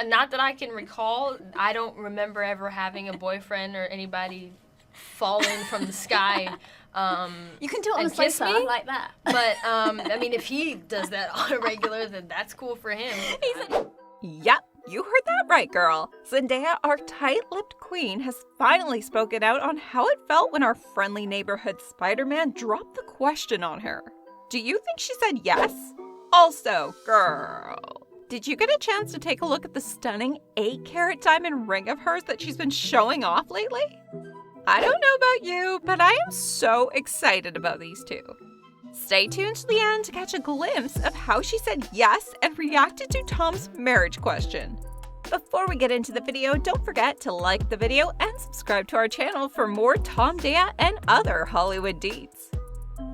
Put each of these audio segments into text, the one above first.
Not that I can recall. I don't remember ever having a boyfriend or anybody falling from the sky. You can do it on and a kiss sofa me? like that. But, I mean, if he does that on a regular, then that's cool for him. Yep, you heard that right, girl. Zendaya, our tight-lipped queen, has finally spoken out on how it felt when our friendly neighborhood Spider-Man dropped the question on her. Do you think she said yes? Also, girl, did you get a chance to take a look at the stunning 8-carat diamond ring of hers that she's been showing off lately? I don't know about you, but I am so excited about these two. Stay tuned to the end to catch a glimpse of how she said yes and reacted to Tom's marriage question. Before we get into the video, don't forget to like the video and subscribe to our channel for more Tom, Dea, and other Hollywood deets.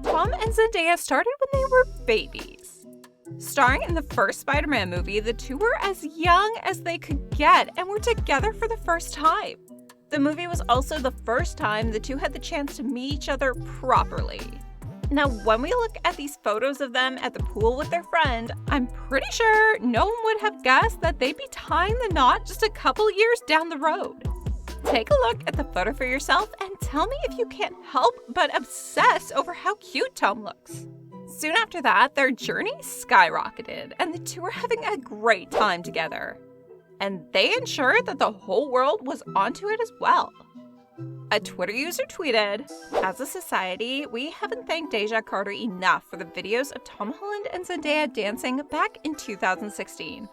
Tom and Zendaya started when they were babies. Starring in the first Spider-Man movie, the two were as young as they could get and were together for the first time. The movie was also the first time the two had the chance to meet each other properly. Now, when we look at these photos of them at the pool with their friend, I'm pretty sure no one would have guessed that they'd be tying the knot just a couple years down the road. Take a look at the photo for yourself and tell me if you can't help but obsess over how cute Tom looks. Soon after that, their journey skyrocketed, and the two were having a great time together. And they ensured that the whole world was onto it as well. A Twitter user tweeted, "As a society, we haven't thanked Deja Carter enough for the videos of Tom Holland and Zendaya dancing back in 2016.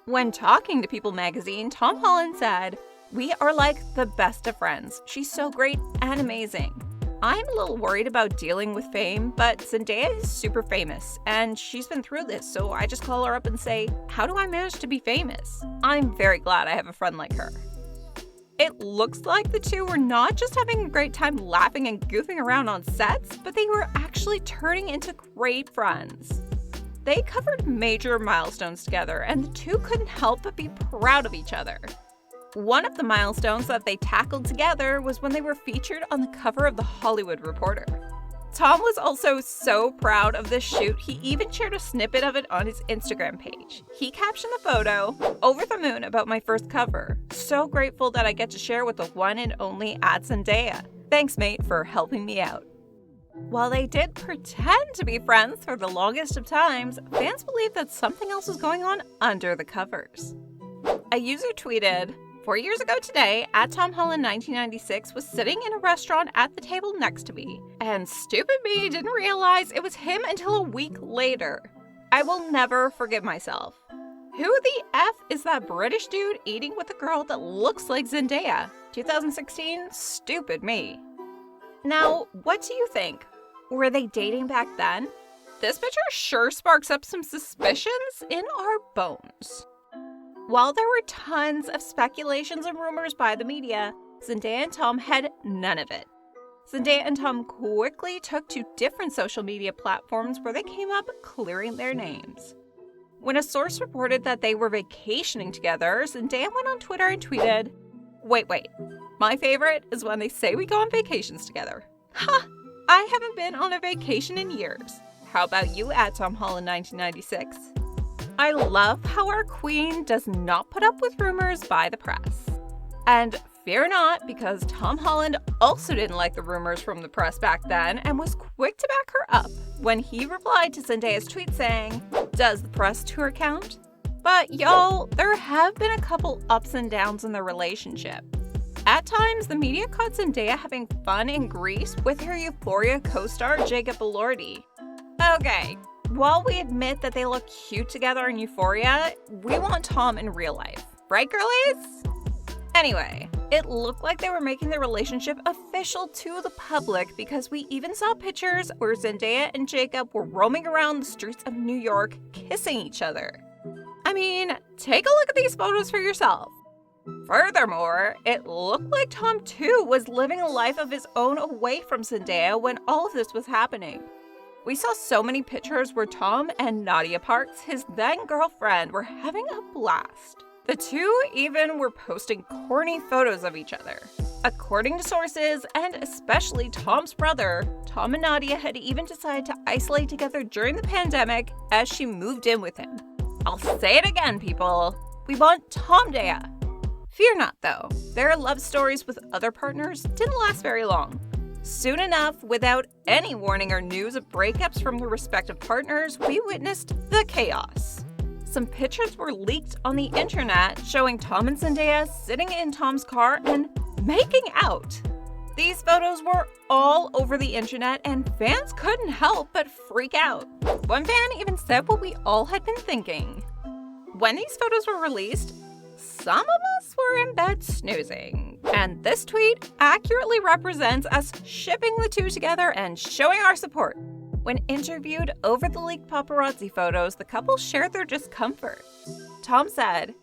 When talking to People magazine, Tom Holland said, "We are like the best of friends. She's so great and amazing. I'm a little worried about dealing with fame, but Zendaya is super famous, and she's been through this, so I just call her up and say, how do I manage to be famous? I'm very glad I have a friend like her." It looks like the two were not just having a great time laughing and goofing around on sets, but they were actually turning into great friends. They covered major milestones together, and the two couldn't help but be proud of each other. One of the milestones that they tackled together was when they were featured on the cover of The Hollywood Reporter. Tom was also so proud of this shoot, he even shared a snippet of it on his Instagram page. He captioned the photo, "Over the moon about my first cover. So grateful that I get to share with the one and only @Zendaya. Thanks, mate, for helping me out." While they did pretend to be friends for the longest of times, fans believe that something else was going on under the covers. A user tweeted, "4 years ago today, @TomHolland1996 was sitting in a restaurant at the table next to me, and stupid me didn't realize it was him until a week later. I will never forgive myself. Who the F is that British dude eating with a girl that looks like Zendaya? 2016? Stupid me." Now, what do you think? Were they dating back then? This picture sure sparks up some suspicions in our bones. While there were tons of speculations and rumors by the media, Zendaya and Tom had none of it. Zendaya and Tom quickly took to different social media platforms where they came up clearing their names. When a source reported that they were vacationing together, Zendaya went on Twitter and tweeted, Wait, my favorite is when they say we go on vacations together. Ha! I haven't been on a vacation in years. How about you @TomHolland1996? I love how our queen does not put up with rumors by the press. And fear not, because Tom Holland also didn't like the rumors from the press back then and was quick to back her up when he replied to Zendaya's tweet saying, "Does the press tour count?" But y'all, there have been a couple ups and downs in their relationship. At times, the media caught Zendaya having fun in Greece with her Euphoria co-star Jacob Elordi. Okay, while we admit that they look cute together in Euphoria, we want Tom in real life. Right, girlies? Anyway, it looked like they were making their relationship official to the public because we even saw pictures where Zendaya and Jacob were roaming around the streets of New York kissing each other. I mean, take a look at these photos for yourself. Furthermore, it looked like Tom too was living a life of his own away from Zendaya when all of this was happening. We saw so many pictures where Tom and Nadia Parks, his then girlfriend, were having a blast. The two even were posting corny photos of each other. According to sources, and especially Tom's brother, Tom and Nadia had even decided to isolate together during the pandemic as she moved in with him. I'll say it again, people. We want Tomdaya. Fear not, though. Their love stories with other partners didn't last very long. Soon enough, without any warning or news of breakups from their respective partners, we witnessed the chaos. Some pictures were leaked on the internet showing Tom and Zendaya sitting in Tom's car and making out. These photos were all over the internet and fans couldn't help but freak out. One fan even said what we all had been thinking. When these photos were released, some of us were in bed snoozing. And this tweet accurately represents us shipping the two together and showing our support. When interviewed over the leaked paparazzi photos, the couple shared their discomfort. Tom said,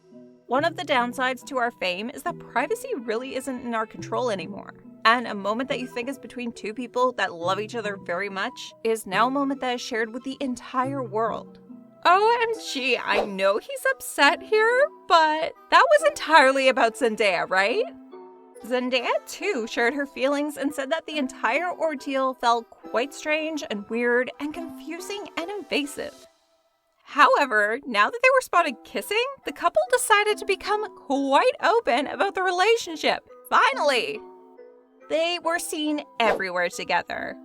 "One of the downsides to our fame is that privacy really isn't in our control anymore. And a moment that you think is between two people that love each other very much is now a moment that is shared with the entire world." OMG, I know he's upset here, but that was entirely about Zendaya, right? Zendaya, too, shared her feelings and said that the entire ordeal felt quite strange and weird and confusing and invasive. However, now that they were spotted kissing, the couple decided to become quite open about the relationship. Finally! They were seen everywhere together.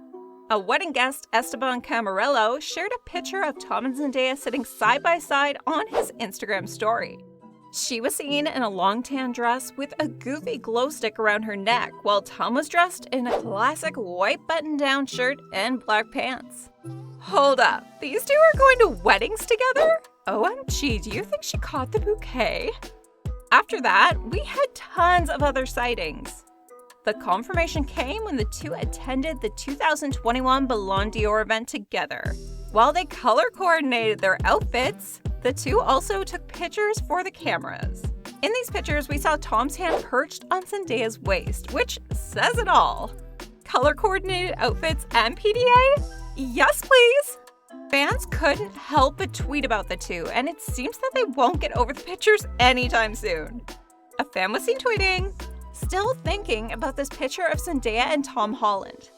A wedding guest, Esteban Camarillo, shared a picture of Tom and Zendaya sitting side by side on his Instagram story. She was seen in a long tan dress with a goofy glow stick around her neck, while Tom was dressed in a classic white button-down shirt and black pants. Hold up, these two are going to weddings together? OMG, do you think she caught the bouquet? After that, we had tons of other sightings. The confirmation came when the two attended the 2021 Ballon d'Or event together. While they color-coordinated their outfits, the two also took pictures for the cameras. In these pictures, we saw Tom's hand perched on Zendaya's waist, which says it all. Color-coordinated outfits and PDA? Yes, please! Fans couldn't help but tweet about the two, and it seems that they won't get over the pictures anytime soon. A fan was seen tweeting, "Still thinking about this picture of Zendaya and Tom Holland."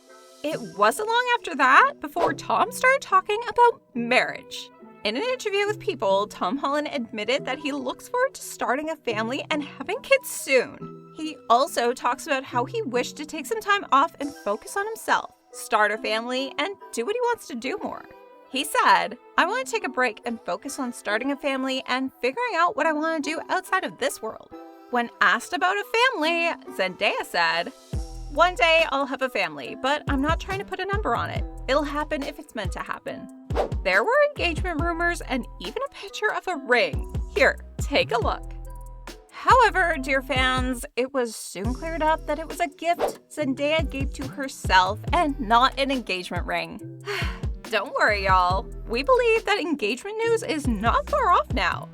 It wasn't long after that before Tom started talking about marriage. In an interview with People, Tom Holland admitted that he looks forward to starting a family and having kids soon. He also talks about how he wished to take some time off and focus on himself, start a family, and do what he wants to do more. He said, "I want to take a break and focus on starting a family and figuring out what I want to do outside of this world." When asked about a family, Zendaya said, "One day I'll have a family, but I'm not trying to put a number on it. It'll happen if it's meant to happen." There were engagement rumors and even a picture of a ring. Here, take a look. However, dear fans, it was soon cleared up that it was a gift Zendaya gave to herself and not an engagement ring. Don't worry, y'all. We believe that engagement news is not far off now.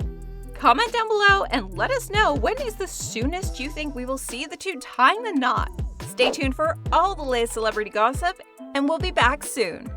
Comment down below and let us know when is the soonest you think we will see the two tying the knot. Stay tuned for all the latest celebrity gossip, and we'll be back soon.